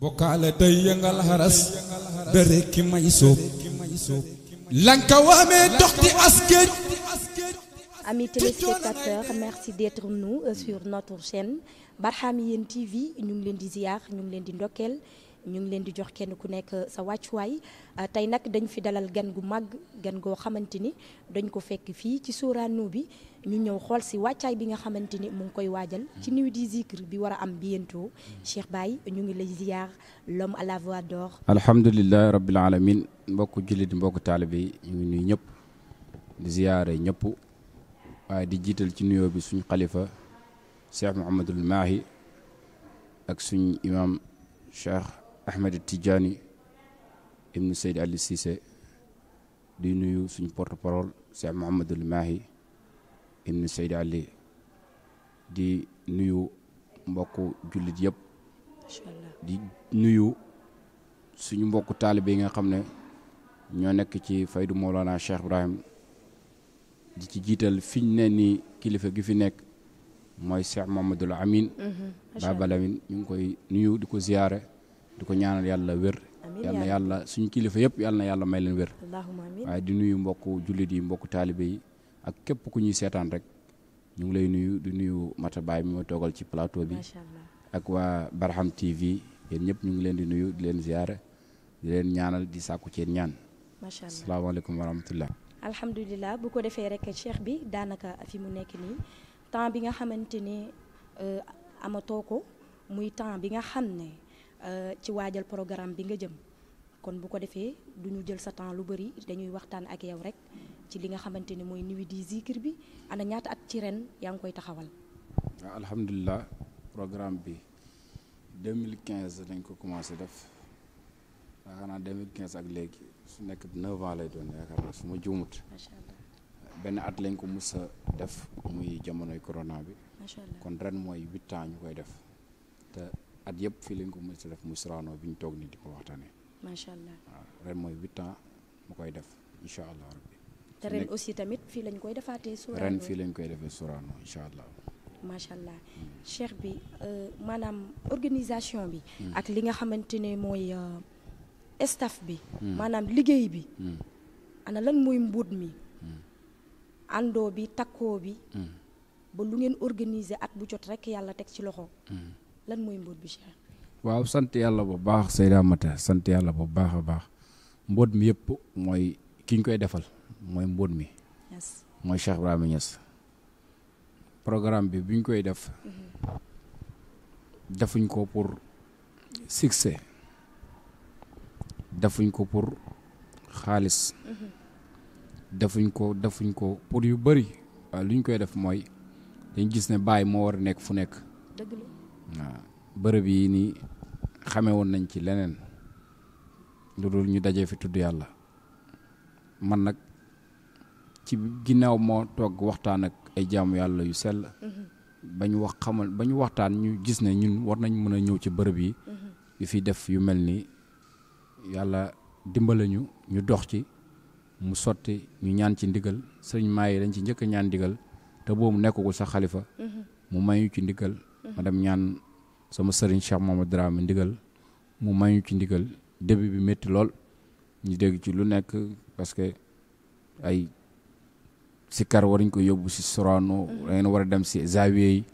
bokkaale day yëngal xaras bere ki may soob lanka waamee dox di askan. Amis téléspectateurs, merci d'être nous sur notre chaîne Barhamiennes TV. ñu ngi leen di ziar, ñu ngi leen di ndokkeel, ñu ngi leen di jox kenn ku nekk sa wàccuwaay. Tey nag dañ fi dalal gan gu mag, gan goo xamante ni dañ ko fekk fii ci Sorano bi ñu ñëw xool si wàccaay bi nga xamante ni mu ngi koy waajal ci nuit du zikr bi war a am bientôt. Cheikh Baye ñu ngi lay ziar, l'homme à la voix d'or. alhamdulilah rabbil alamin mbokku jullit mbokku taalibe yi ñu ngi nuyu ñëpp di ziyaare ñëpp waaye di jiital ci nuyoo bi suñu xalifa Cheikh Mouhamadul Mahi ak suñu imam Cheikh Ahmed Tidiane ibnu Seyd Ali Cissé di nuyu suñu porte parole Cheikh Mouhamadul Mahi ibnu Seyd Ali di nuyu mbokku jullit yëpp di nuyu suñu mbokku taalibe yi nga xam ne ñoo nekk ci faydu Mawlana Cheikh Ibrahim di ci jiital fiñ ne ni kilifa gi fi nekk mooy Cheikh Mamadou Amin Babal Amin ñu ngi koy nuyu di ko ziyaare di ko ñaanal yàlla wér yal na yàlla suñu kilifa yëpp yal na yàlla may leen wér waaye di nuyu mbokku jullit yi mbokku taalibe yi ak képp ku ñuy seetaan rek ñu ngi lay nuyu di nuyu Mata Baye mi ma toogal ci plateau bi ak waa Barham TV yéen ñëpp ñu ngi leen di nuyu di leen ziyaare di leen ñaanal di sàkku ci ñaan. macha allah asalaamaaleykum wa rahmatullah. alhamdulilah bu ko defee rek cheikh bi daanaka fi mu nekk nii temps bi nga xamante ni amatoo ko muy temps bi nga xam ne ci waajal programme bi nga jëm kon bu ko defee du ñu jël sa temps lu bëri dañuy waxtaan ak yow rek ci li nga xamante ni mooy nuit du zikr bi ana ñaata at ci ren yaa ngi koy taxawal. waaw alhamdulilah programme bi 2015 lañ ko commencé def. yaakaar naa 2015 ak léegi su nekk 9 ans lay doon yaakaar naa su ma juumut benn at lañ ko mus a def muy jamonoy corona bi kon ren mooy 8 ans ñu koy def te at yëpp fii lañ ko mus a def muy Sorano bi ñu toog ni di ko waxtaanee. macha allah waaw ren mooy 8 ans mu koy def incha allah rabbi. te ren aussi tamit fii lañ koy defaatee Sorano ren fii lañ koy defee Sorano incha allah. macha allah cheikh bi maanaam organisation bi. ak li nga xamante ne mooy. staff bi maanaam liggéey bi ana lan mooy mbóot mi àndoo bi takkoo bi ba lu ngeen organiser at bu jot rek yàlla teg ci loxo lan mooy mbóot bi Cheikh. waaw sant yàlla bu baax Seyda Mata sant yàlla bu baax a baax mbóot mi yëpp mooy ki ñu koy defal mooy mbóot mi mooy Cheikh Ibrahima Niass programme bi bi ñu koy def defuñ ko pour succès defuñ ko pour xaalis defuñ ko pour yu bëri waaw lu ñu koy def mooy dañ gis ne Baye moo war a nekk fu nekk dëgg la waaw bërëb yi nii xamee woon nañ ci leneen lu dul ñu dajee fi tudd yàlla man nag ci ginnaaw moo toog waxtaan ak ay jaamu yàlla yu sell ba ñu waxtaan ñu gis ne ñun war nañ mën a ñëw ci bërëb yi yu fi def yu mel nii yàlla dimbale ñu dox ci mu sotti ñu ñaan ci ndigal sëriñ maa yi dañ ci njëkk a ñaan ndigal te boobu nekkagul sa xalifa mu may ñu ci ndigal ma dem ñaan sama sëriñ Cheikh Mamadou Dramé ndigal mu may ñu ci ndigal début bi métti lool ñu dégg ci lu nekk parce que ay sikar waruñ ko yóbbu si Sorano da ngeen war a dem si zawiya yi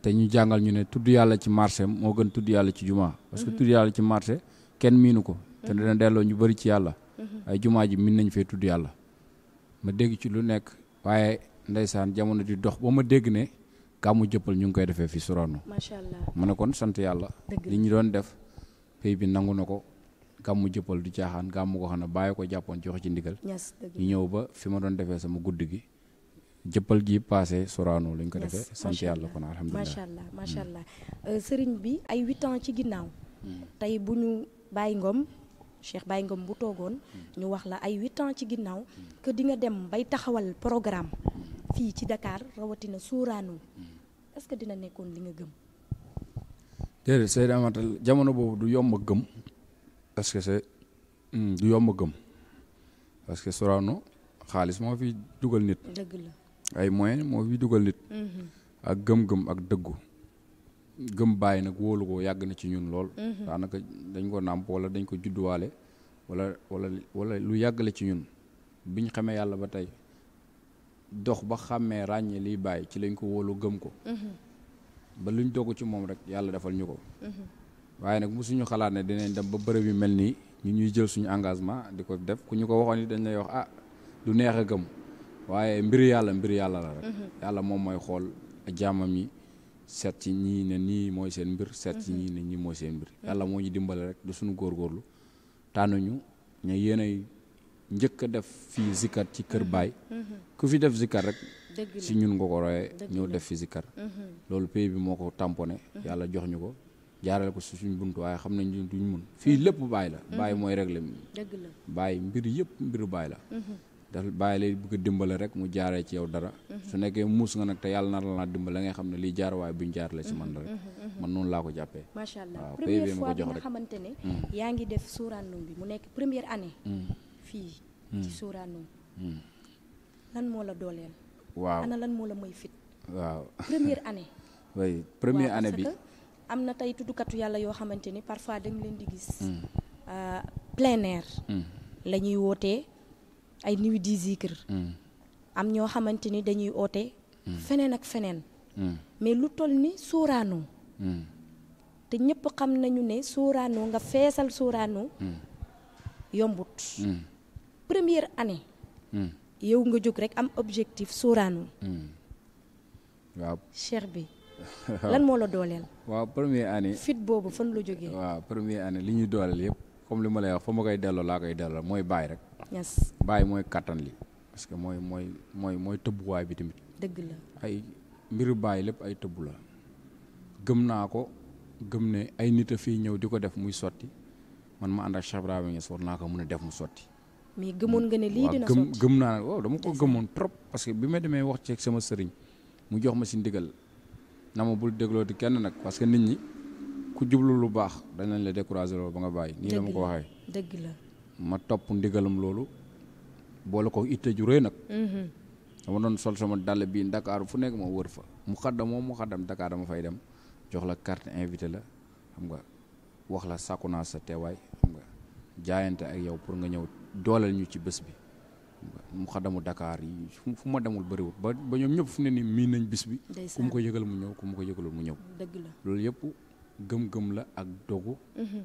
te ñu jàngal ñu ne tudd yàlla ci marché moo gën tudd yàlla ci jumaa parce que tudd yàlla ci marché kenn miinu ko te dina delloo ñu bëri ci yàlla ay jumaa ji min nañ fee tudd yàlla ma dégg ci lu nekk waaye ndeysaan jamono di dox ba ma dégg ne gàmmu jëppal ñu ngi koy defee fi Sorano macha allah ma ne kon sant yàlla li ñu doon def pays bi nangu na ko gàmmu jëppal du caaxaan gàmmu ko xam ne bàyyi ko jàppoon joxe ci ndigal ñu ñëw ba fi ma doon defee sama guddi gi jëppal gi passé Sorano lañ ko defee sant yàlla kon alhamdulilah macha allah sëriñ bi ay 8 ans ci ginnaaw tey bu ñu Baye Ngom Cheikh Baye Ngom bu toogoon ñu wax la ay 8 ans ci ginnaaw que di nga dem bay taxawal programme fii ci Dakar rawatina Sorano est-ce que dina nekkoon li nga gëm. déedéet Seyda Amatal jamono boobu du yomb a gëm parce que c'est du yomb a gëm parce que Sorano xaalis moo fi dugal nit. dëgg la ay moyens moo fi dugal nit. ak gëm-gëm ak dëggu gëm bàyyi nag wóolu ko yàgg na ci ñun lool. daanaka dañ ko nàmp wala dañ ko judduwaale wala lu yàgg la ci ñun biñ xamee yàlla ba tey dox ba xàmmee ràññee liy bàyyi ci lañ ko wóolu gëm ko. ba luñ dogu ci moom rek yàlla defal ñu ko. waaye nag mosuñu xalaat ne dinañ dem ba bërëb yu mel nii ñu ñuy jël suñu engagement di ko def ku ñu ko waxoon ni dañ lay wax du neex a gëm waaye mbir yàlla la rek. yàlla moom mooy xool jaamam yi seet ci ñii ne nii mooy seen mbir seet ci ñii ne ñii mooy seen mbir. yàlla moo ñu dimbale rek du suñu góorgóorlu tànnuñu ñu yéenay njëkk a def fii zikkar ci kër baay. ku fi def zikkar rek si ñun nga ko royee ñëw def fi zikkar. loolu pays bi moo ko tamponné yàlla jox ñu ko jaarale ko si suñ buntu waaye xam nañ duñ mun fii lépp baay la. baay mooy réglé baay mbir yëpp mbiru baay la. daf bàyyi lay bëgg a dimbale rek mu jaaree ci yow dara. su nekkee muus nga nag te yàlla nar la naa dimbale ngay xam ne lii jaar waaye buñ jaarale si man la rek. man noonu laa ko jàppee. macha allah waaw première fois bi nga xamante ne. yaa ngi def Sorano bi mu nekk première année. fii ci Sorano. lan moo la dooleel. waaw ana lan moo la may fit. waaw première année. oui première année bi parce que am na tey tuddukatu yàlla yoo xamante ni parfois da nga leen di gis. plein air. la ñuy wootee. ay nuit di zikr am ñoo xamante ni dañuy oote feneen ak feneen mais lu toll ni Sorano te ñëpp xam nañu ne Sorano nga feesal Sorano yombut première année yow nga jóg rek am objectif Sorano waaw cheikh bi lan moo la dooleel waaw première année fit boobu fan la jógee waaw première année li ñuy dooleel yëpp comme li ma lay wax fa ma koy delloo laa koy delloo mooy bàyyi rek bàyyi mooy kattan li parce que mooy tëbbuwaay bi tamit dëgg la ay mbiru bàyyi lépp ay tëbbu la gëm naa ko gëm ne ay nit a fii ñëw di ko def muy sotti man ma ànd ak Cheikh Ibrahima Niass war naa ko mën a def mu sotti mais gëmoon nga ne lii dina sotti gëm naa waaw dama ko gëmoon trop parce que bi ma demee wax ci sama sëriñ mu jox ma si ndigal na ma bul dégloo di kenn nag parce que nit ñi ku jublu lu baax dañ lañ la décourager loolu ba nga bàyyi nii la ma ko waxee dëgg la ma topp ndigalam loolu boole ko itte ju rëy nag dama doon sol sama dàll bii Dakar fu nekk ma wër fa mu xaddam Dakar dama fay dem jox la carte invité la xam nga wax la sàkku naa sa teewaay xam nga jaayante ak yow pour nga ñëw dooleel ñu ci bés bi mu xaddamu Dakar yi fu ma demul bëriwul ba ñoom ñëpp fu ne ni miin nañ bis bi ku mu ko yëgal mu ñëw ku mu ko yëgalul mu ñëw dëgg la loolu yëpp gëm-gëm la ak dogu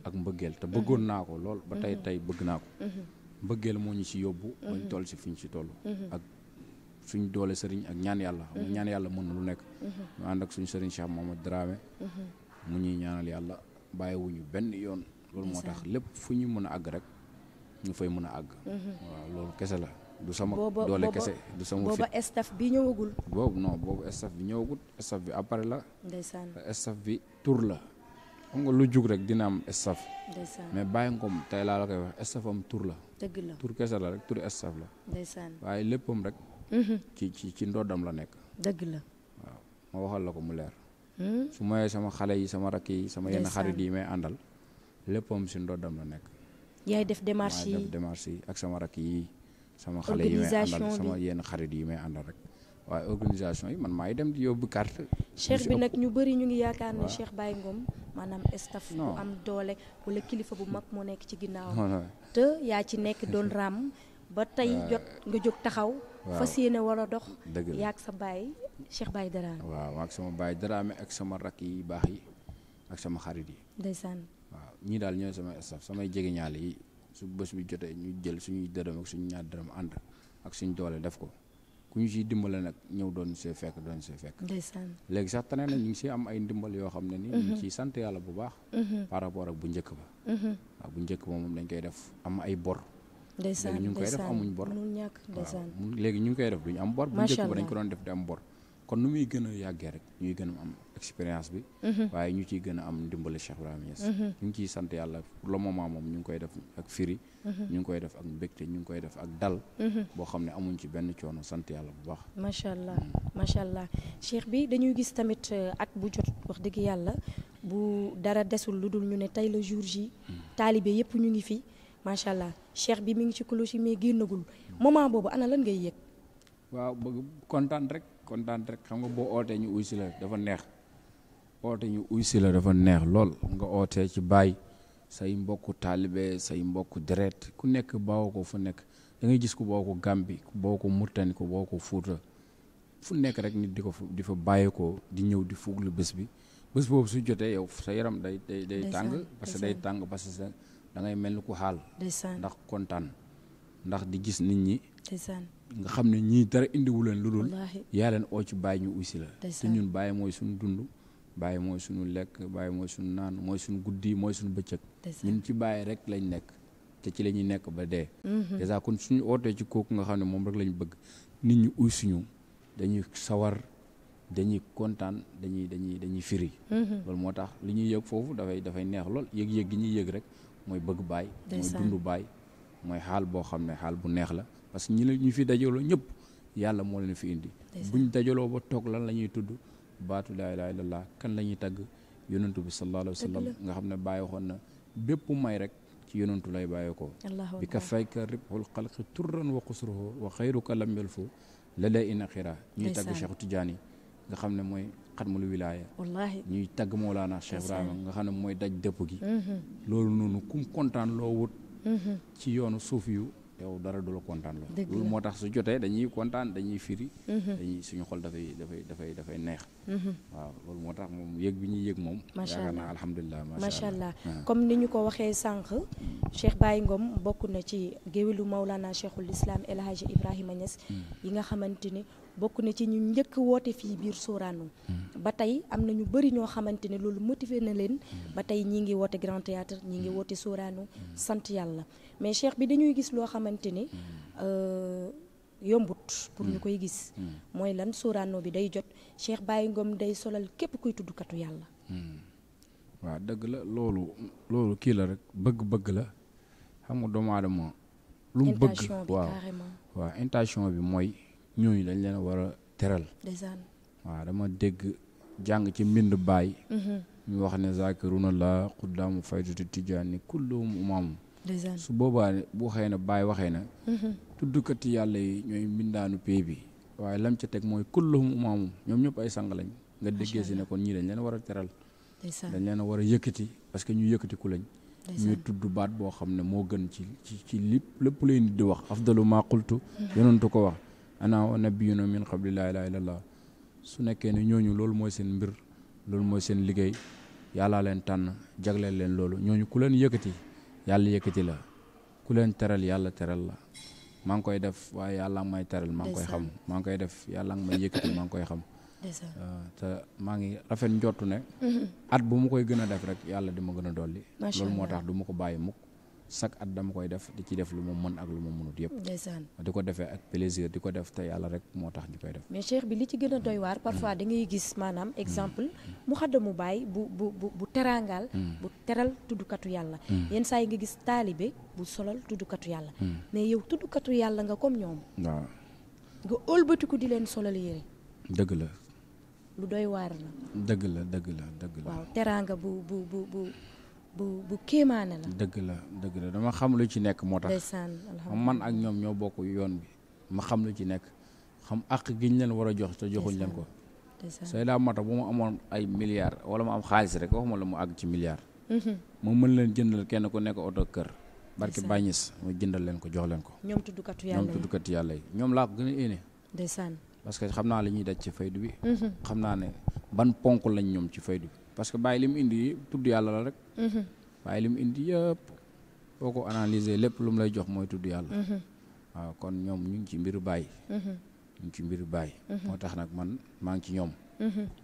ak mbëggeel te bëggoon naa ko lool ba tey bëgg naa ko mbëggeel moo ñu ci yóbbu bañ toll ci fi ñu ci toll ak suñ doole sëriñ ak ñaan yàlla xam nga ñaan yàlla mën na lu nekk ñu ànd ak suñu sëriñ Cheikh Mohamed Dramé mu ñuy ñaanal yàlla bàyyiwuñu benn yoon loolu moo tax lépp fu ñu mën a àgg rek ñu fay mën a àgg waaw loolu kese la du sama doole kese du sama fit booba staff bi ñëwagul boobu staff bi ñëwagul staff bi après la ndeysaan staff bi tur la xam nga lu jug rek dina am staff ndeysaan mais Baye Ngom tey laa la koy wax staff am tur la dëgg la tur kese la rek turi staff la ndeysaan waaye léppam rek ci ndoddam la nekk dëgg la waaw ma waxal la ko mu leer su mayee sama xale yi sama rakk yi sama yenn xarit yi may àndal léppam si ndoddam la nekk yaay def démarche yi ak sama rakk yi sama xale yi may àndal sama yenn xarit yi may àndal rek waaye organisation yi man maay dem di yóbbu carte cheikh bi nag ñu bëri ñu ngi yaakaar ne Cheikh Baye Ngom maanaam staff bu am doole wala kilifa bu mag moo nekk ci ginnaaw te yaa ci nekk doon ràmm ba tey jot nga jóg taxaw fas yéene war a dox yaag sa baay Cheikh Baye Dramé waaw ak sama Baye Dramé ak sama rakk yi baax yi ak sama xarit yi ndeysaan waaw ñii daal ñooy samay staff samay jegeñaale yi su bés bi jotee ñu jël suñuy dërëm ak suñu ñaar dërëm ànd ak suñu doole def ko ku ñu siy dimbale nag ñëw doon see fekk ndeysaan léegi sax tane na ñu ngi si am ay ndimbal yoo xam ne ni ñu ngi ciy sant yàlla bu baax par rapport ak bu njëkk ba waaw bu njëkk ba moom dañ koy def am ay bor ndeysaan léegi ñu ngi koy def amuñ bor mënul ñàkk ndeysaan léegi ñu ngi koy def duñu am bor bu njëkk ba dañ ko doon def di am bor kon nu muy gën a yàggee rek ñuy gën a am expérience bi waaye ñu ciy gën a am ndimbali Cheikh Ibrahima Niass ñu ngi ciy sant yàlla pour le moment moom ñu ngi koy def ak firi ñu ngi koy def ak mbégte ñu ngi koy def ak dal boo xam ne amuñ ci benn coono sant yàlla bu baax macha allah Cheikh bi dañuy gis tamit at bu jot wax dëgg yàlla bu dara desul lu dul ñu ne tey le jour J taalibe yépp ñu ngi fi macha allah Cheikh bi mi ngi ci cloche yi mais génnagul moment boobu ana lan ngay yëg waaw bëgg kontaan rek xam nga boo ootee ñu uy si la dafa neex oote ñu uy si la dafa neex lool nga ootee ci baay say mbokku taalibe say mbokku deret ku nekk bawoo ko fu nekk da ngay gis ku boo ko Gàmbi ku boo ko Murtani ku boo ko Fuuta fu nekk rek nit di fa bàyyi ko di ñëw di fuglu bés boobu su jotee yow sa yaram day tàng parce que day tàng parce que da ngay mel ni ku xaal ndax kontaan ndax di gis nit ñi nga xam ne ñii dara indiwu leen lu dul yaa leen oo ci bàyyi ñu uysi la te ñun bàyyi mooy suñu dund bàyyi mooy suñu lekk bàyyi mooy suñu naan mooy suñu guddi mooy suñu bëccëg ñun ci bàyyi rek lañ nekk te ci la ñuy nekk ba dee dèjà kon suñu ootee ci kooku nga xam ne moom rek lañ bëgg nit ñi uy suñu dañuy sawar dañuy kontaan dañuy firi loolu moo tax li ñuy yëg foofu dafay neex lool yëg-yëg gi ñuy yëg rek mooy bëgg baay mooy dund baay mooy xaal boo xam ne xaal bu neex la parce que ñu fi dajaloo ñëpp yàlla moo leen fi indi buñ dajaloo ba toog lan la ñuy tudd baatu laa ilaaha illallaah kan la ñuy tagg yonantu bi sallallaahu alayhi wa sallam nga xam ne bàyyi waxoon na bépp may rek ci yonantu lay bàyyi ko bi ka fayka ribhul xalqi turran wa xusruhu wa xayruka lam yalfu la lay ina xira ñuy tagg Cheikh Tidiane nga xam ne mooy xatmul wilaaya ñuy tagg Mawlana Cheikh Ibrahima nga xam ne mooy daj dëpp gi loolu noonu kum kontaan loo wut ci yoonu suuf yu yow dara du la kontaan loolu moo tax su jotee dañuy kontaan dañuy firi suñu xol dafay neex waaw loolu moo tax moom yëg bi ñuy yëg moom yaakaar naa alhamdulilah macha allah comme ni ñu ko waxee sànq Cheikh Baye Ngom bokk na ci géwélu Maulana Cheikhul Islam El Hadji Ibrahima Niass yi nga xamante ne bokk na ci ñu njëkk woote fii biir Sorano ba tey am na ñu bëri ñoo xamante ne loolu motivé na leen ba tey ñi ngi woote Grand Théâtre ñi ngi woote Sorano sant yàlla mais Cheikh bi dañuy gis loo xamante ne yombut pour ñu koy gis mooy lan Sorano bi day jot Cheikh Baye Ngom day solal képp kuy tuddkatu yàlla waaw dëgg la loolu kii la rek bëgg-bëgg la xam nga doomu aadama lu mu bëgg waaw intention bi mooy ñooñu dañ leen a war a teral waaw dama dégg jàng ci mbind baay ñu wax ne zakiruna la xuddaamu faydatu tijaani kulluhum umaamu su boobaa bu xëy na baay waxee na tuddkati yàlla yi ñooy mbindaanu pay bi waaye lam ca teg mooy kulluhum umaamu ñoom ñëpp ay sang lañ nga déggee si ne kon ñii dañ leen war a teral dañ leen a war a yëkkati parce que ñu yëkkati ku lañ ñuy tudd baat boo xam ne moo gën ci lépp lay nit di wax afdalu maa qultu yonentu ko wax ana wa nabiyuna min qabli laa ilaaha illallah su nekkee ne ñooñu loolu mooy seen mbir loolu mooy seen liggéey yàllaa leen tànn jagleel leen loolu ñooñu ku leen yëkkati yàlla yëkkati la ku leen teral yàlla teral la maa ngi koy def waaye yàlla ngi may teral maa ngi koy xam maa ngi koy def yàlla ngi may yëkkati maa ngi koy xam te maa ngi rafet njortu ne at bu ma koy gën a def rek yàlla di ma gën a dolli loolu moo tax du ma ko bàyyi mukk chaque at dama koy def di ci def lu ma mën ak lu ma mënut yëpp di ko defee ak plaisir di ko def te yàlla rek moo tax ñu koy def mais Cheikh bi li ci gën a doy waar parfois da ngay gis maanaam exemple mu xaddamu baay bu teraangaal bu teral tuddukatu yàlla yenn saa yi nga gis taalibe bu solal tuddukatu yàlla mais yow tuddukatu yàlla nga comme ñoom waaw nga ëlbatiku di leen solal yére dëgg la lu doy waar la dëgg la waaw teraanga bu kéemaane la dëgg la dama xam lu ci nekk moo tax ndeysaan man ak ñoom ñoo bokk yoon bi ma xam lu ci nekk xam àq gi ñu leen war a jox te joxuñ leen ko say daa mata bu ma amoon ay milliards wala ma am xaalis rek waxuma la mu àgg ci milliards ma mën leen jëndal kenn ku nekk oto kër barki bàññis ma jëndal leen ko jox leen ko ñoom tuddukatu yàlla yi ñoom laa ko gën a yéene ndeysaan parce que xam naa li ñuy daj ci faydu bi xam naa ne ban ponk lañ ñoom ci faydu bi parce que bàyyi li mu indi tudd yàlla la rek bàyyi li mu indi yëpp boo ko analyser lépp lu mu lay jox mooy tudd yàlla waaw kon ñoom ñu ngi ci mbiru bàyyi moo tax nag man maa ngi ci ñoom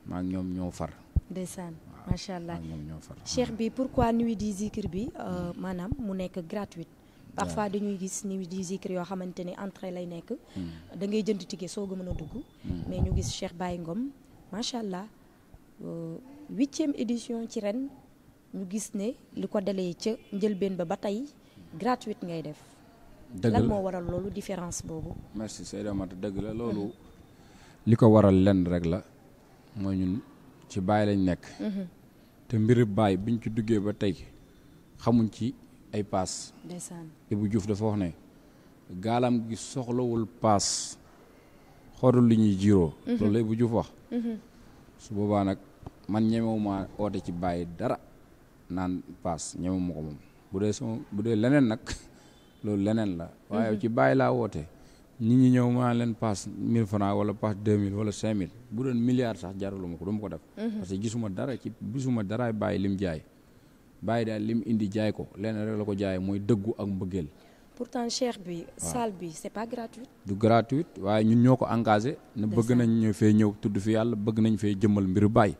maa ngi ñoom ñoo far ndeysaan macha allah ñoom ñoo far cheikh bi pourquoi nuit du zikr bi maanaam mu nekk gratuite parfois dañuy gis nuit du zikr yoo xamante ni entrée lay nekk da ngay jënd ticket soog a mën a dugg mais ñu gis Cheikh Baye Ngom macha allah 8e édition ci ren ñu gis ne li ko dalee ca njëlbeen ba tey gratuite ngay def lan moo waral loolu différence boobu merci Seyda Mata dëgg la loolu li ko waral lenn rek la mooy ñun ci Baye lañ nekk te mbiri Baye biñ ci duggee ba tey xamuñ ci ay paas ndeysaan Ibou Diouf dafa wax ne gaalam gi soxlawul paas xoolul li ñuy jiiroo loolu la Ibou Diouf wax su boobaa nag man ñemewuma oote ci bàyyi dara naan paas ñemewuma ko moom bu dee leneen nag loolu leneen la waaye ci bàyyi laa woote nit ñi ñëw maa leen paas 1000 francs wala paas 2000 wala 5000 bu doon milliard sax jaruluma ko du ma ko def parce que gisuma daraay bàyyi lim jaay bàyyi daal lim indi jaay ko leneen rek la ko jaay mooy dëggu ak mbëggeel. pourtant cheikh bi salle bi c'est pas gratuit. du gratuit waaye ñun ñoo ko engagé ne bëgg nañ ñu fee ñëw tudd fi yàlla bëgg nañ fee jëmmal mbiru bàyyi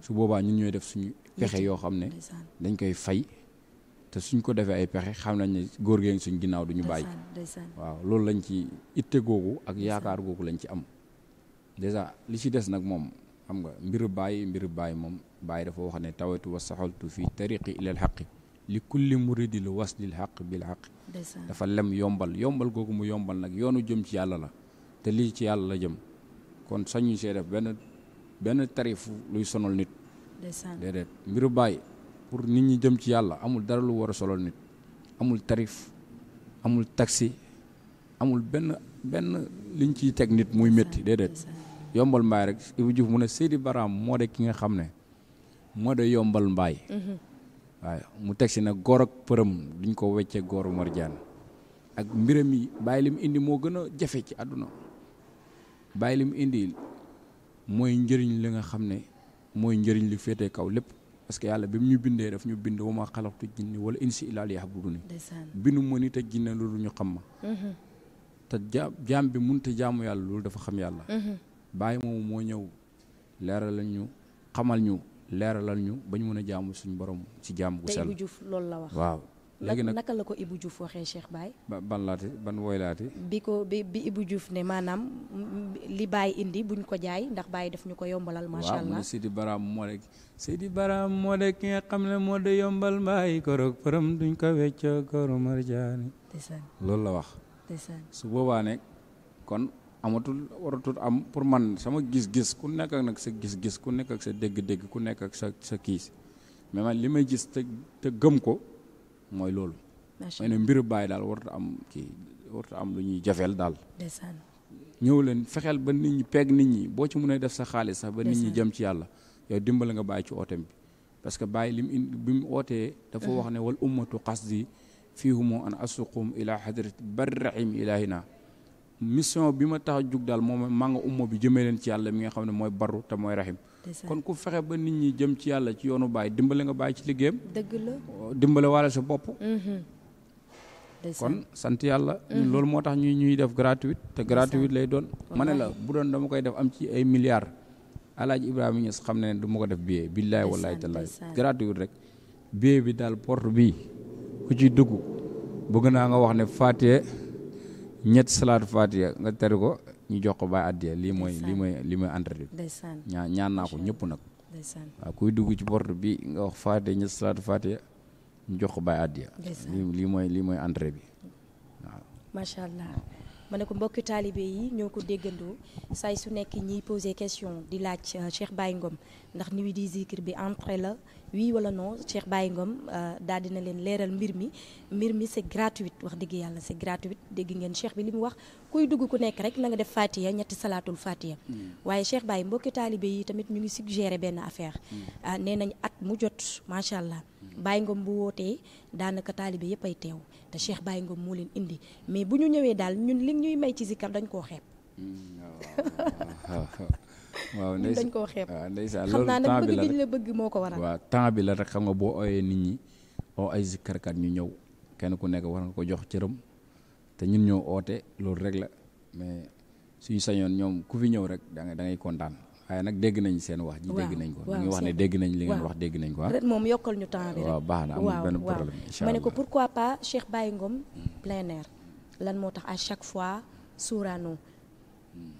su boobaa ñun ñooy def suñu pexe yoo xam ne dañ koy fay te suñ ko defee ay pexe xam nañ ne góor gee suñ ginnaaw duñu bàyyi waaw loolu lañ ci itte googu ak yaakaar googu lañ ci am dèjà li ci des nag moom xam nga mbiru bàyyi moom bàyyi dafa wax ne tawatu wa saxaltu fi tariqi ilal xaqi li kulli muridil waslil xaq bil xaq dafa lem yombal googu mu yombal nag yoonu jëm ci yàlla la te lii ci yàlla la jëm kon sañu see def benn tarif luy sonal nit déedéet mbiru bàyyi pour nit ñi jëm ci yàlla amul dara lu war a solol nit amul tarif amul taxi amul benn liñ ciy teg nit muy métti déedéet yombal mbaay rek Ibou Diouf mu ne Seydi Baraam moo de ki nga xam ne moo de yombal mbaay waaye mu teg si nag góor ak përëm duñ ko weccee góoru marjaan ak mbiram yi bàyyi lim indi moo gën a jafe ci àdduna bàyyi lim indi mooy njëriñ li nga xam ne mooy njëriñ li féetee kaw lépp parce que yàlla bi mu ñu bindee daf ñu bind wa maa xalaqtu jinni wala insi illaa liya'buduuni bindu ma nit ak jinne loolu ñu xam ma te jaam bi mënut a jaamu yàlla loolu dafa xam yàlla bàyyi moomu moo ñëw leeralal ñu xamal ñu leeralal ñu ba ñu mën a jaamu suñu borom ci jaam gu sell. te Ibou Diouf loolu la wax. waaw léegi nag naka la ko Ibou Diouf waxee Cheikh Baye. ban woy laati. bi Ibou Diouf ne maanaam li Baye indi buñ ko jaay ndax Baye daf ñu ko yombalal. macha allah waaw mu ne Seydi Baraam moo de ki nga xam ne moo de yombal mbaay korog përëm duñ ko weccoo kooru marjaani. loolu la wax. su boobaa ne kon. waratul am pour man sama gis-gis ku nekk ak nag sa gis-gis ku nekk ak sa dégg-dégg ku nekk ak sa kiis mais man li may gis te gëm ko mooy loolu. mooy ne mbiru bàyyi daal warut am lu ñuy jafeel daal. ñëw leen fexeel ba nit ñi peeg nit ñi boo ci mën a def sa xaalis sax ba nit ñi jëm ci yàlla yow dimbale nga bàyyi ci ooteem bi parce que bàyyi bi mu ootee dafa wax ne wal ummatu qasdi fiihumu an asuqum ila hadrati barrahim ilahina mission bi ma tax a jug daal moom maa nga umma bi jëmee leen ci yàlla mi nga xam ne mooy barru te mooy rahim kon ku fexe ba nit ñi jëm ci yàlla ci yoonu bàyyi dimbale nga bàyyi ci liggéeyam dëgg la dimbale waale sa bopp kon sant yàlla loolu moo tax ñuy def gratuite te gratuite lay doon ma ne la bu doon dama koy def am ci ay milliards Alaaji Ibrahima Niass xam ne du ma ko def billet billaay wallaay tallaay gratuite rek billet bi daal porte bii ku ci dugg bëgg naa nga wax ne Fatiha ñett salaatu Fatiha nga tere ko ñu jox ko Baye addiya lii mooy entrée bi ñaan naa ko ñëpp nag waaw kuy dugg ci porte bi nga wax Fatiha ñett salaatu Fatiha ñu jox ko Baye addiya lii mooy entrée bi waaw macha allah ma ne ko mbokki taalibe yi ñoo ko déggandoo say su nekk ñiy posé question di laaj Cheikh Baye Ngom ndax Nuit du Zikr bi entrée la oui wala non Cheikh Baye Ngom daal dina leen leeral mbir mi c'est gratuit wax dëgg yàlla c'est gratuit dégg ngeen Cheikh bi li mu wax kuy dugg ku nekk rek na nga def Fatiha ñetti salaatul Fatiha waaye Cheikh Baye mbokki taalibe yi tamit ñu ngi suggéré benn affaire nee nañ at mu jot macha allah Baye Ngom bu wootee daanaka taalibe yëpp ay teew te Cheikh Baye Ngom moo leen indi mais bu ñu ñëwee daal ñun li ñuy may ci zikar dañ koo xeeb. waaw dañ koo xeeb ndeysaan xam naa nag bëgg loolu gi ñu la bëgg moo ko waral. waaw temps bi la rek xam nga boo ooyee nit ñi oo ay zikarkat ñu ñëw kenn ku nekk war nga ko jox cëram te ñun ñoo oote loolu rek la mais suñu sañoon ñoom ku fi ñëw rek da ngay kontaan. waaye nag dégg nañ seen wax ji dégg nañ ko ñu ngi wax ne dégg nañ li ngeen wax dégg nañ ko ret moom yokkal ñu temps bi rek waaw baax na amul benn problème incha allah ma ne ko pourquoi pas Cheikh Baye Ngom plein air lan moo tax à chaque fois Sorano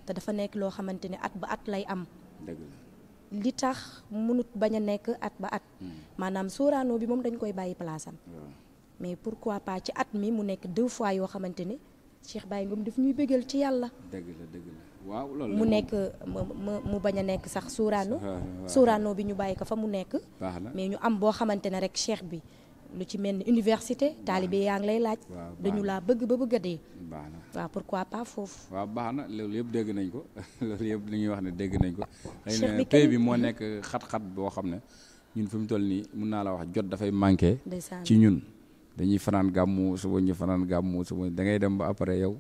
te dafa nekk loo xamante ne at ba at lay am dëgg la li tax mënut bañ a nekk at ba at maanaam Sorano bi moom dañ koy bàyyi place am mais pourquoi pas ci at mi mu nekk 2 fois yoo xamante ne Cheikh Baye Ngom daf ñuy bëggal ci yàlla dëgg la waaw loolu mu nekk mu bañ a nekk sax Sorano bi ñu bàyyi ko fa mu nekk mais ñu am boo xamante ne rek cheikh bi lu ci mel ni université taalibe yaa ngi lay laaj. dañu laa bëgg ba bëgg a dee. baax na waaw pourquoi pas foofu. waaw baax na loolu yëpp dégg nañ ko loolu yëpp li ñuy wax ne dégg nañ ko. xëy na pay bi moo nekk xat-xat boo xam ne ñun fi mu toll nii mun naa la wax jot dafay manqué. ci ñun dañuy fanaan gàmmu suba ñu fanaan gàmmu suba da ngay dem ba après yow.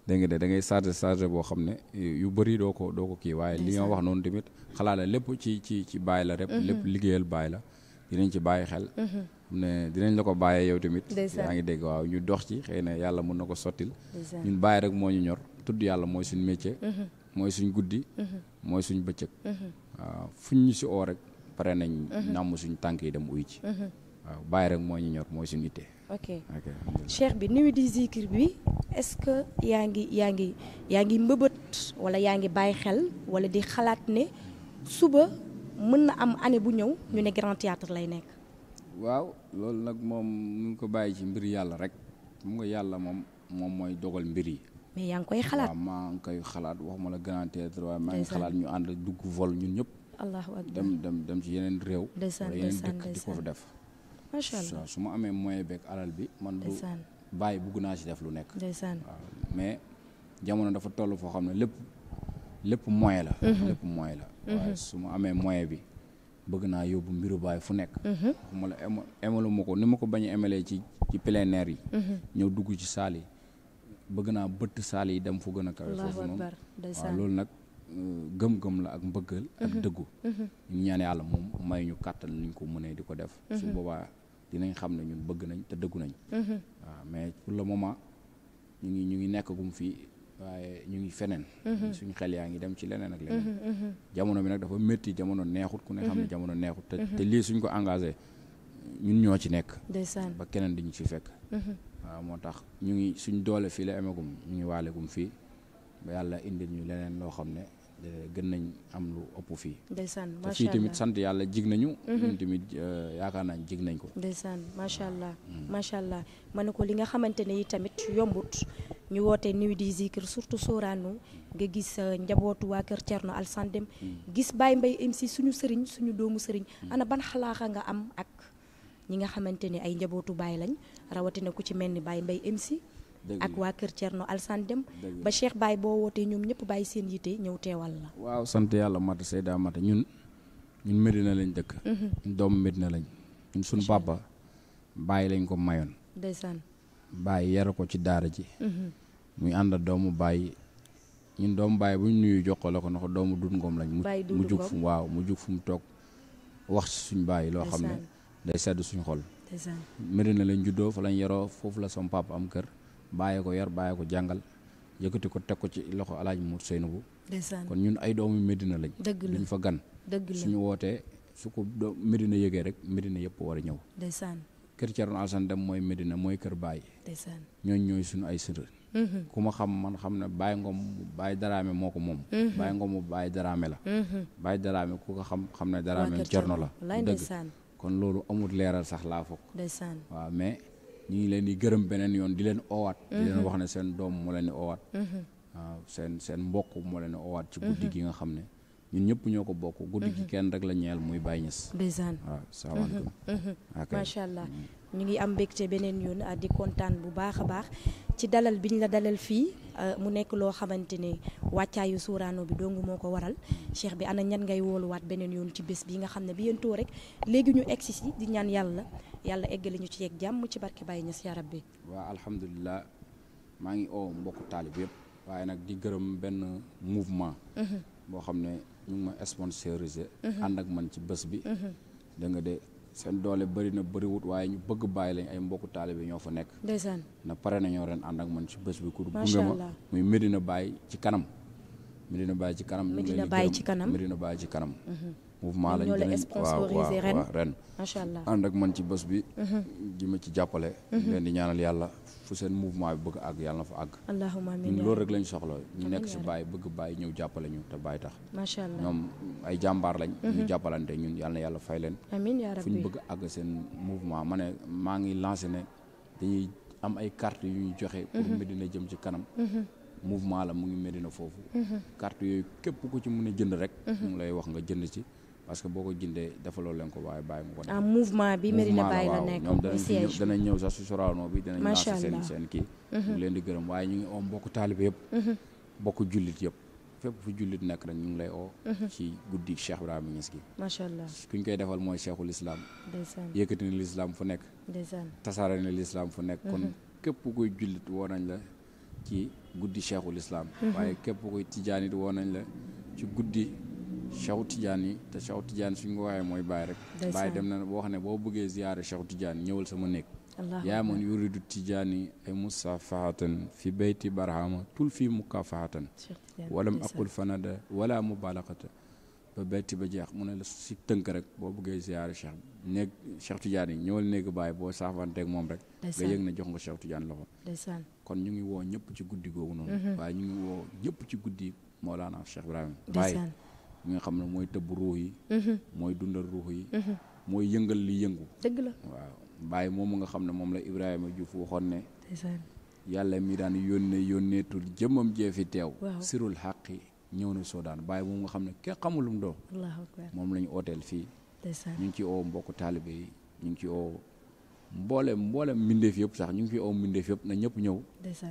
dégg nga da ngay chargé boo xam ne yu bëri doo ko kii waaye li nga wax noonu tamit xalaat la lépp ci bàyyi la rek. lépp liggéeyal bàyyi la dinañ ci bàyyi xel. ne dinañ la ko bàyyee yow tamit. yaa ngi dégg waaw ñu dox ci xëy na yàlla mën na ko sottil. ñun bàyyi rek moo ñu ñor tudd yàlla mooy suñ métier. mooy suñ guddi. mooy suñ bëccëg. waaw fuñ ñu si oo rek pare nañ. nàmm suñ tànk yi dem uy ci. waaw bàyyi rek moo ñu ñor mooy suñ ittee. ok cheikh bi nuyu di zikir bi est-ce que yaa ngi mbëbët wala yaa ngi bàyyi xel wala di xalaat ne suba mën na am année bu ñëw ñu ne grand théâtre lay nekk. waaw loolu nag moom mu ngi ko bàyyi ci mbir yàlla rek mu nga yàlla moom mooy dogal mbir yi. mais yaa ngi koy xalaat. waaw maa ngi koy xalaat waxuma la grand théâtre waaye maa ngi xalaat ñu ànd dugg vol ñun ñëpp. allahu akbar dem ci yeneen réew. wala yeneen dëkk di ko fa def. macha allah su ma amee moyen beeg alal bi man du bàyyi bugg naa ci def lu nekk. waaw mais jamono dafa toll foo xam ne lépp moyen la. lépp moyen la. waaye su ma amee moyen bi bëgg naa yóbbu mbiru baay fu nekk. waxuma la emalu ma ko ni ma ko bañ a emalee ci plein air yi. ñëw dugg ci saal yi bëgg naa bëtt saal yi dem fu gën a kawe foofu noonu. waaw loolu nag gëm-gëm la ak mbëggal ak dëggu. ñu ñaan yàlla moom may ñu kàttan niñ ko mënee di ko def. su boobaa dinañ xam ne ñun bëgg nañ te dëggu nañ. waaw mais pour le moment ñu ngi nekk gum fii waaye ñu ngi feneen. suñu xel yaa ngi dem ci leneen ak leneen. jamono bi nag dafa métti jamono neexut ku ne xam ne jamono neexut te lii suñ ko engagé ñun ñoo ci nekk. ba keneen diñu ci fekk. waaw moo tax ñu ngi suñ doole fii la amagum ñu ngi waalegum fii ba yàlla indil ñu leneen loo xam ne gën nañ am lu ëpp fii. ndeysaan macha allah te fii tamit sant yàlla jig nañu. ñun tamit yaakaar naa jig nañ ko. ndeysaan macha allah. macha allah ma ne ko li nga xamante ne yi tamit yombut ñu woote nuit di zikr surtout Sorano nga gis njabootu waa kër Thierno Alassane Dème gis Baye Mbaye MC suñu sëriñ suñu doomu sëriñ ana ban xalaaxa nga am ak ñi nga xamante ne ay njabootu Baye lañ rawatina ku ci mel ni Baye Mbaye MC. ak waa kër Thierno Alassane Dème ba Cheikh Baye boo wootee ñoom ñëpp bàyyi seen yitte ñëw teewal la. waaw sant yàlla mata Seyda mata ñun Medina lañ dëkk. ñun doomu Medina lañ. ñun suñu papa Baye lañ ko mayoon. ndeysaan. Baye yar ko ci daara ji. muy ànd doomu Baye ñun doomu Baye bu ñu nuyu jox la ko ndax doomu Dut Ngom lañ. mu jug fu mu jug fu mu toog wax ci suñu Baye loo xam ne day sedd suñu xol. Medina lañ juddoo fa lañ yaroo foofu la sama papa am kër. bàyyi ko yar bàyyi ko jàngal yëkkati ko teg ko ci loxo Alaaji Mour Seynabou kon ñun ay doomu Medina lañ. duñ fa gan. suñu wootee su ko Medina yëgee rek Medina yëpp war a ñëw. kër Thierno Alassane Dème mooy Medina mooy kër Baye. ñooñ ñooy suñu ay sër. ku ma xam man xam ne Baye Ngom Baye Daraame moo ko moom. Baye Ngom mu Baye Daraame la. Baye Daraame ku ko xam ne Daraame Thierno la. dëgg kon loolu amul leeral sax laa foog. waaw mais. ñu ngi leen di gërëm beneen yoon di leen oowaat. di leen wax ne seen doom moo leen di oowaat. waaw seen mbokk moo leen di oowaat. ci guddi gi nga xam ne ñun ñëpp ñoo ko bokk. guddi gi kenn rek la ñeel muy Baye Niass. ndeysaan waaw salaamaaleykum. macha allah ñu ngi am mbégte beneen yoon di kontaan bu baax a baax ci dalal bi ñu la dalal fii mu nekk loo xamante ne wàccaayu Sorano bi dong moo ko waral cheikh bi ana ñan ngay wooluwaat beneen yoon ci bés bi nga xam ne bi yentoo rek léegi ñu egsi si di ñaan yàlla eggale ñu ci yeeg jàmm ci barke Baye Niass ya rabbi. waaw alhamdulilah maa ngi oo mbokku taalib yëpp waaye nag di gërëm benn mouvement. boo xam ne ñu ngi ma sponsorisé. ànd ak man ci bés bi. da nga de seen doole bëri na bëriwut waaye ñu bëgg Baye lañ ay mbokku taalibe ñoo fa nekk. ndeysaan na pare nañoo ren ànd ak man ci bés bi. macha allah gunge ma muy Medina Baye ci kanam. Medina Baye ci kanam. Medina Baye ci kanam Medina Baye ci kanam. mouvement lañ gën a sponsorisé ren. macha allah ànd ak man ci bés bi. di ma ci jàppale. leen di ñaanal yàlla fu seen mouvement bi bëgg àgg yàlla na fa àgg. allahumma amiin ñun loolu rek lañ soxla ñu nekk si Baye bëgg Baye ñëw jàppale ñu te Baye tax. macha allah ñoom ay jàmbaar lañ. ñu jàppalante ñun yàlla na yàlla fay leen. amiin yaa rabbi fu ñu bëgg àgg seen mouvement ma ne maa ngi lancé ne dañuy am ay carte yu ñu joxe. pour Medina jëm ci kanam. mouvement la mu ngi Medina foofu. carte yooyu képp ku ci mën a jënd rek. ñu ngi lay wax nga jënd ci. parce que boo ko jëndee defaloo leen ko waaye bàyyi mu ko def. en mouvement bi Medina Baye la nekk ñoom siège danañ ñëw sax si Sorano bi danañ macha lancé allah seen kii ñu ngi leen di gërëm waaye ñu ngi oo mbokk taalibe yëpp mbokk jullit yëpp fépp fu jullit nekk rek ñu ngi lay oo ci guddi Cheikh Ibrahima Niass gi macha allah kuñ koy defal mooy cheikhul islam ndeysaan yëkkati na l'islam fu nekk ndeysaan tasaare na l'islam fu nekk kon képp kuy jullit woo nañ la ci guddi cheikhul islam waaye képp kuy tijaan it woo nañ la ci guddi Cheikhu Tidiane yi te Cheikhu Tidiane suñ ko waxee mooy Baye rek Baye dem na boo xam ne boo bëggee ziyaare Cheikhu Tidiane ñëwal sama néeg yaa man yuridu Tidiane ay musafahatan fi bayti barhama tul fii mukafahatan walam aqul fanada wala mubalaqata ba bayti ba jeex mu ne la si tënk rek boo bëggee ziyaare Cheikh néeg Cheikh Tidiane yi ñëwal néegu Baye boo saafanteeg moom rek nga yëg na jox nga Cheikh Tidiane loxo kon ñu ngi woo ñëpp ci guddi googu noonu waaye ñu ngi woo ñëpp ci guddi Mawlana Cheikh Ibrahima Baye mi nga xam ne mooy tëbb ruux yi mooy dundal ruux yi mooy yëngal li yëngu dëgg la waaw Baye moomu nga xam ne moom la Ibrahima Diouf waxoon ne yàlla mi daan yónneetul jëmmam jee fi teew sirul xaqi ñëw na Soodaan Baye moom nga xam ne kenn xamulum doo moom la ñu ooteel fii ñu ngi ci oo mbokku taalibe yi ñu ngi ci oo mboolem mbindeef yëpp sax ñu ngi fi oo mbindeef yëpp na ñëpp ñëw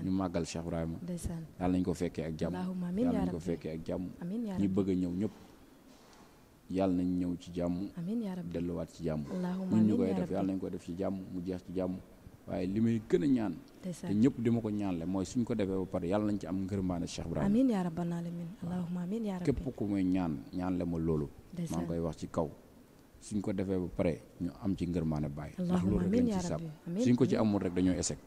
ñu màggal Cheikh Ibrahima yàlla nañ ko fekkee ak jàmm yàlla nañ ko fekkee ak jàmm ñi bëgg a ñëw ñëpp yàlla nañ ñëw ci jàmm delluwaat ci jàmm ñun ñu koy def yàlla nañ ko def ci jàmm mu jeex ci jàmm waaye li may gën a ñaan te ñëpp di ma ko ñaanle mooy suñ ko defee ba pare yàlla nañ ci am ngërmaane Cheikh Ibrahima amiin yaa rabbal aalamiin allahumma amiin yaa rabbi képp ku may ñaanle ma loolu maa ngi koy wax ci kaw suñ ko defee ba pare ñu am ci ngërmaane Baye ndax loolu rek lañ ci sàpp suñ ko ci amul rek dañoo échec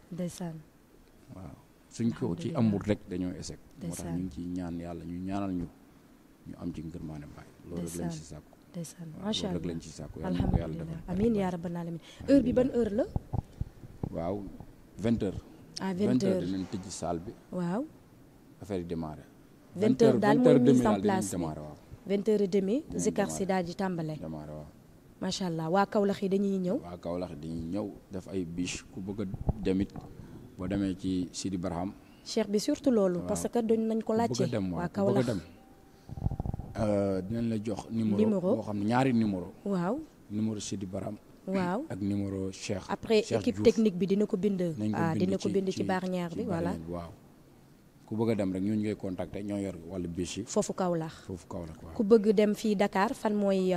waaw suñ ko ci amul rek dañoo échec moo tax ñu ngi ciy ñaan yàlla ñu ñaanal ñu am ci ngërmaane Baye loolu rek lañ ci sàkku macha allah loolu rek lañ ci sàkku yàlla na ko yàlla defal amiin yaa rabbal aalamiin heure bi ban heure la waaw 20h 20h dinañ tëj salle bi waaw affaire yi démarré 20h daal mooy mise en place démarré waaw 20h30 zikar si daal di tàmbale démarré waaw macha allah waa Kaolack yi dañuy ñëw waa Kaolack dañuy ñëw def ay biche ku bëgg a demit boo demee ci Sidi Barham cheikh bi surtout loolu parce que dañ nañ ko laajte waa Kaolack dem dinañ la jox numéro boo xam ne ñaari numéro waaw numéro Sidi Barham waaw ak numéro Cheikh après équipe technique bi dina ko bind dina ko bind ci ci barrière bi voilà waaw ku bëgg a dem rek ñooñu ngay contacter ñoo yor wàllu biche yi foofu Kaolack waaw ku bëgg dem fii Dakar fan mooy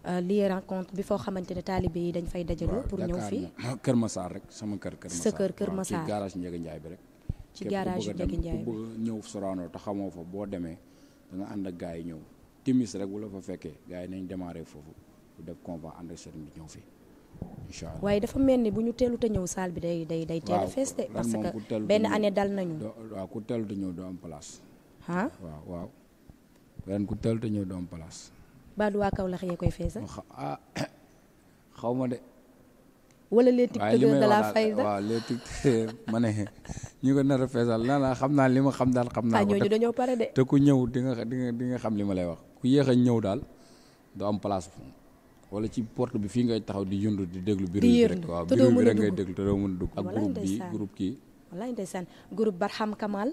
lii rencontre bi foo xamante ne taalibe yi dañ fay dajaloo pour ñëw fii Kër Massar rek sama kër Massar sa kër Massar ci garage Ndiaga Ndiaye bi rek ci garage Ndiaga Ndiaye ku bëgg ñëw Sorano te xamoo fa boo demee da nga ànd ak gars yi ñëw timis rek bu la fa fekkee gars yi nañ démarré foofu bu def convoi ànd ak sëriñ bi ñëw fii incha allah waaye dafa mel ni bu ñu teelut a ñëw salle bi day teel a fees de parce que benn année dal nañu waaw ku teelut a ñëw doo am place ah waaw ren ku teelut a ñëw doo am place ba du waa Kaolack yee koy feesa xaw ma de wala les tiktokers de la fayda waaw les tiktokers ma ne ñu ko nar a feesal la xam naa li ma xam daal xam naa ko ñooñu dañoo pare de te ku ñëw di nga xam li ma lay wax ku yéex a ñëw daal doo am place wala ci porte bi fii ngay taxaw di yëndu di déglu bureau bi rek waaw bureau bi rek ngay déglu te doo mën a dugg ak groupe kii wallaay ndeysaan groupe Barham Kamal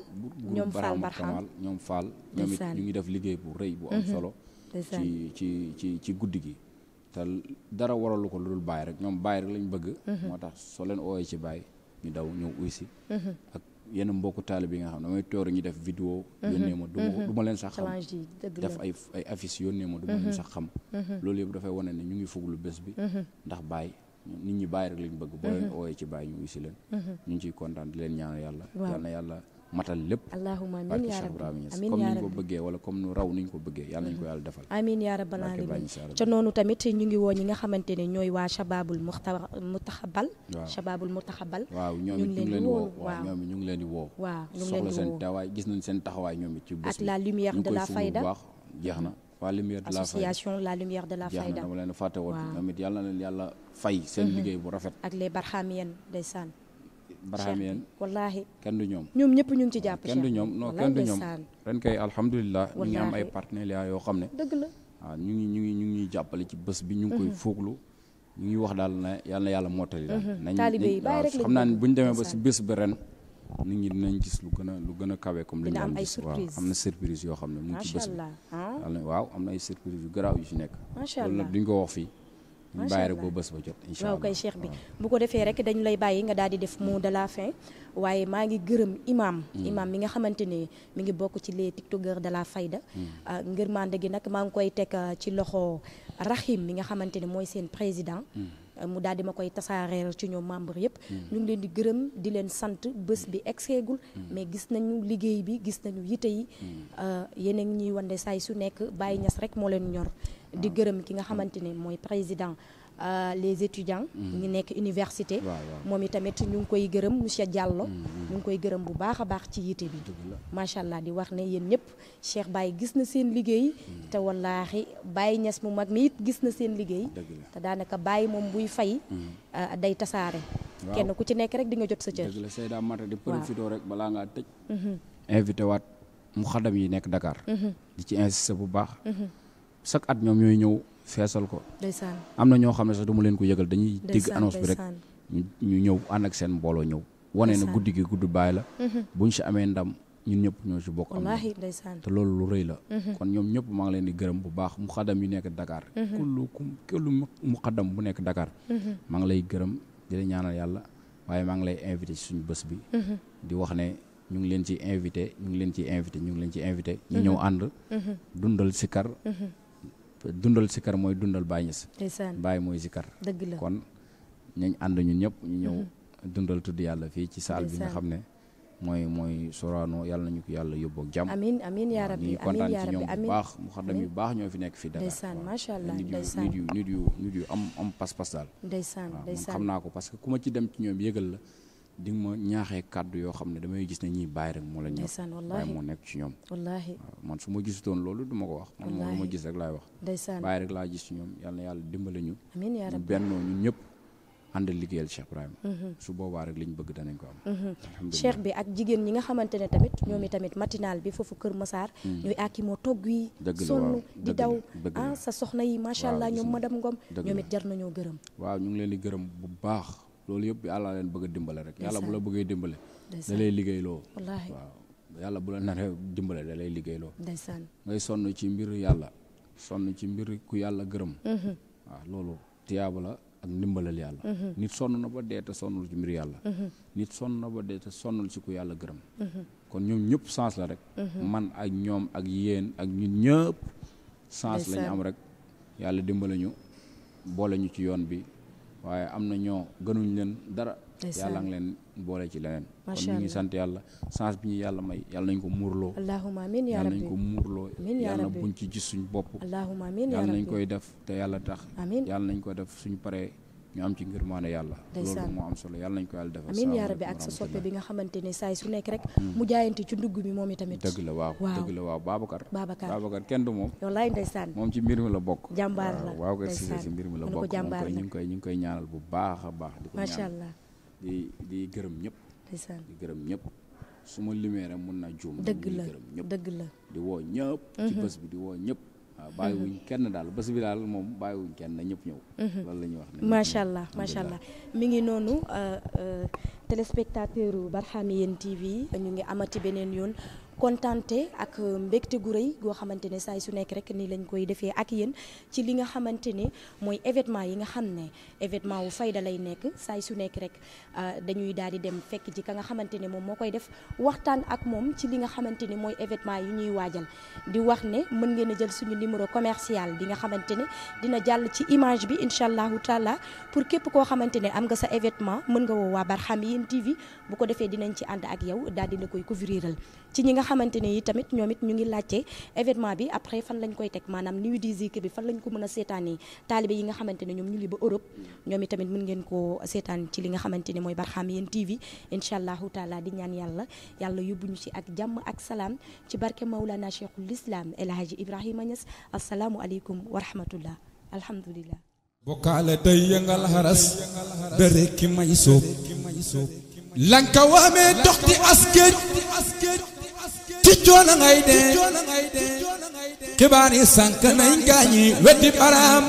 ñoom Fall Barham ñoom Fall ñoom it ñu ngi def liggéey bu rëy bu am solo ci guddi gi te dara waralu ko lu dul Baye rek ñoom Baye rek lañ bëgg moo tax soo leen ooyee ci Baye ñu daw ñëw uy si ak yenn mbokku taalibe yi nga xam ne damay toog ñu def vidéo yónnee ma du ma leen sax xam def ay affiche yónnee ma du ma leen sax xam loolu yëpp dafay wane ne ñu ngi fuglu bés bi ndax Baye nit ñi Baye rek lañ bëgg boo leen ooyee ci Baye ñu uy si leen ñu ngi ciy kontaan di leen ñaanal yàlla yal na yàlla matal lépp allahumma amiin yaa rabbi amiin comme yaa ni ñu ko rabbi bëggee wala comme nu raw ni ñu ko bëggee yàlla nañu ko yàlla defal amiin yaa rabbal aalamiin ca noonu tamit ñu ngi woo ñi nga xamante ne ñooy waa Shababul Murtaxabal Shababul Murtaxabal waaw ñoom it ñu ngi leen di woo waaw ñoom it ñu ngi leen di woo waaw ñu ngi leen soxla di seen woo taxawaay gis nañ seen taxawaay ñoom it ci bés ak la lumière de la fayda bu baax jeex na waa lumière de la fayda association la lumière de la jeex na fayda dama leen fàtte woon waaw ñoom it yàlla na leen yàlla fay seen liggéey bu rafet ak les barhamiennes ndeysaan barhamien wallaahi kenn du ñoom ñëpp ñu ngi ci jàpp kenn du ñoom non kenn du ñoom ren kay alhamdulilah ñu ngi am ay partenariats yoo xam ne dëgg la waaw ñu ngi ñuy jàppale ci bés bi ñu ngi koy fooglu ñu ngi wax daal ne yàlla na yàlla mottali daal taalibe yi bàyyi rek lañ xam naa ne bëgg. bu ñu demee ba si bés bi ren nit ñi dinañ gis lu gën a kawe comme li ñu doon gis. waaw am na surprise yoo xam ne mu ngi ci bés bi. waaw am na ay surprise yu garaaw yu ci nekk. macha allah loolu nag duñ ko wax fii. ñu bàyyi rek boo bés ba jot incha allah. waaw kay cheikh bi bu ko defee rek dañu lay bàyyi nga daal di def mot de la fin waaye maa ngi gërëm imam mi nga xamante ne mi ngi bokk ci les tiktokers de la fayda. ngërmande gi nag maa ngi koy teg ci loxo Rahim mi nga xamante ne mooy seen président. mu daal di ma koy tasaareel ci ñoom membre yëpp. ñu ngi leen di gërëm di leen sant bés bi egseegul mais gis nañu liggéey bi gis nañu yite yi. yéen a ngi ñuy wande saay su nekk Baye Niass rek moo leen ñor. di gërëm ki nga xamante ne mooy président les étudiants. ñi nekk université. moom itamit ñu ngi koy gërëm monsieur Diallo. ñu ngi koy gërëm bu baax a baax ci yite bi. macha allah di wax ne yéen ñëpp Cheikh Baye gis na seen liggéey. te wallaahi Baye Niass mu mag mi it gis na seen liggéey. te daanaka Baye moom buy fay. day tasaare. kenn ku ci nekk rek di nga jot sa cër. dëgg la Seyda Mata di profité rek balaa ngaa tëj. invité waat mu xadam yi nekk Dakar. di ci insister bu baax. chaque at ñoom ñooy ñëw feesal ko. ndeysaan am na ñoo xam ne sax du mu leen ko yëgal dañuy dégg annonce bi rek ñu ñëw ànd ak seen mbooloo ñëw. wane na guddi gi guddi Baay la. buñ si amee ndam ñun ñëpp ñoo si bokk. am te loolu lu rëy la. kon ñoom ñëpp maa ngi leen di gërëm bu baax mu xadam yu nekk Dakar. kullu mu xadam bu nekk Dakar. maa ngi lay gërëm di la ñaanal yàlla waaye maa ngi lay invité ci suñu bés bi. di wax ne ñu ngi leen ci invité ñu ngi leen ci invité. ñu ñëw ànd. dundal sikar mooy dundal Baye Niass. Baye mooy sikar. dëgg la kon nañ ànd ñun ñëpp ñu ñëw dundal tudd yàlla fii ci saal bi nga xam ne mooy Sorano yàlla nañu ko yàlla yóbbu ak jàmm. amiin yaa rabbi ñu kontaan ci ñoom bu baax mu xaddam yu baax ñoo fi nekk fii Dakar. ndeysaan macha allah nit yu am pas-pas daal. ndeysaan xam naa ko parce que ku ma ci dem ci ñoom yëgal la di nga ma ñaaxee kàddu yoo xam ne damay gis ne ñiy bàyyi rek moo la ñor. bàyyi moo nekk ci ñoom. wallaahi man su ma gisutoon loolu du ma ko wax. man moom lu ma gis rek laay wax. ndeysaan bàyyi rek laa gis ci ñoom yal na yàlla dimbale ñu. amiin yaa rabbi bennoo ñun ñëpp ànd liggéeyal Cheikh Ibrahima. su boobaa rek liñ bëgg danañ ko am. alhamdulilah Cheikh bi ak jigéen ñi nga xamante ne tamit ñoom itamit matinal bi foofu Kër Massar. ñooy àkki moo togg yi. sonn di daw sa soxna yi macha allah ñoom madame Ngom. ñoom it jar nañoo gërëm. waaw ñu ngi leen di gërëm bu baax. loolu yëpp yàlla leen bëgg a dimbale rek yàlla bu la bëggee dimbale da lay liggéeyloo. wallaahi waaw yàlla bu la naree dimbale da lay liggéeyloo. ndeysaan ngay sonn ci mbir yàlla sonn ci mbir ku yàlla gërëm. waaw loolu tiyaaba la ak ndimbalal yàlla. nit sonn na ba dee te sonnul ci mbir yàlla. nit sonn na ba dee te sonnul ci ku yàlla gërëm. kon ñoom ñëpp sens la rek. man ak ñoom ak yéen ak ñun ñëpp sens lañu am rek yàlla dimbale ñu boole ñu ci yoon bi. waaye am na ñoo gënuñ leen dara. yàlla ngi leen boole ci leneen. kon ñu ngi sant yàlla chance bi ñu yàlla may yàlla nañ ko muurloo. allahumma amiin yaa rabbi yàlla nañ ko muurloo. yàlla buñ ci gis suñ bopp. allahumma amiin yaa rabbi yàlla nañ koy def te yàlla tax. amiin yàlla nañ ko def suñu paree ñu am ci ngërmaane yàlla. loolu moo am solo yàlla nañ ko yàlla defal. amiin yaa rabbi ak sa soppe bi nga xamante ne saay su nekk rek. mu jaayante ci ndugg bi moom itamit. dëgg la waaw dëgg la waaw Babacar kenn du moom. wallaay ndeysaan moom ci mbir mi la bokk. jàmbaar la waaw kay ci mbir mi la bokk ñu ngi koy ñaanal bu baax a baax. di ko ñaanal macha allah di gërëm ñëpp. ndeysaan di gërëm ñëpp su ma limee rek mun na juum. dëgg la dëgg la di woo ñëpp. ci bés bi di woo ñëpp. waaw bàyyiwuñ kenn daal bés bi daal moom bàyyiwuñ kenn na ñëpp ñëw. loolu la ñuy wax ne macha allah macha allah mi ngi noonu téléspectateur Barhamiennes TV ñu ngi amati beneen yoon kontante ak mbégte gu rëy goo xamante ne saay su nekk rek nii lañ koy defee ak yéen ci li nga xamante ne mooy événement yi nga xam ne événement wu fayda lay nekk saay su nekk rek dañuy daal di dem fekk ci ka nga xamante ne moom moo koy def waxtaan ak moom ci li nga xamante ne mooy événement yi ñuy waajal di wax ne mën ngeen a jël suñu numéro commercial bi nga xamante ne dina jàll ci image bi incha allahu taala pour képp koo xamante ne am nga sa événement mën nga woo waa Barhamiennes TV bu ko defee dinañ ci ànd ak yow daal di la koy couvriral ci ñi nga xamante ne yi tamit ñoom it ñu ngi laajte événement bi après fan lañ koy teg maanaam nuit du zikr bi fan lañ ko mën a seetaanee taalibe yi nga xamante ne ñoom ñu ngi ba Europe ñoom it tamit mën ngeen koo seetaan ci li nga xamante ne mooy Barhamiennes TV incha allahu taala di ñaan yàlla yóbbu ñu ci ak jàmm ak salaam ci barke Maulana Cheikhul Islam El Hadji Ibrahima Niass asalaamu aleykum wa rahmatullah alhamdulillah bokkaale day yëngal xaras bere ki may soob lanka waamee dox di askeej ci coono ngay dee xibaar yi sànk nañ gaañi weddi baraam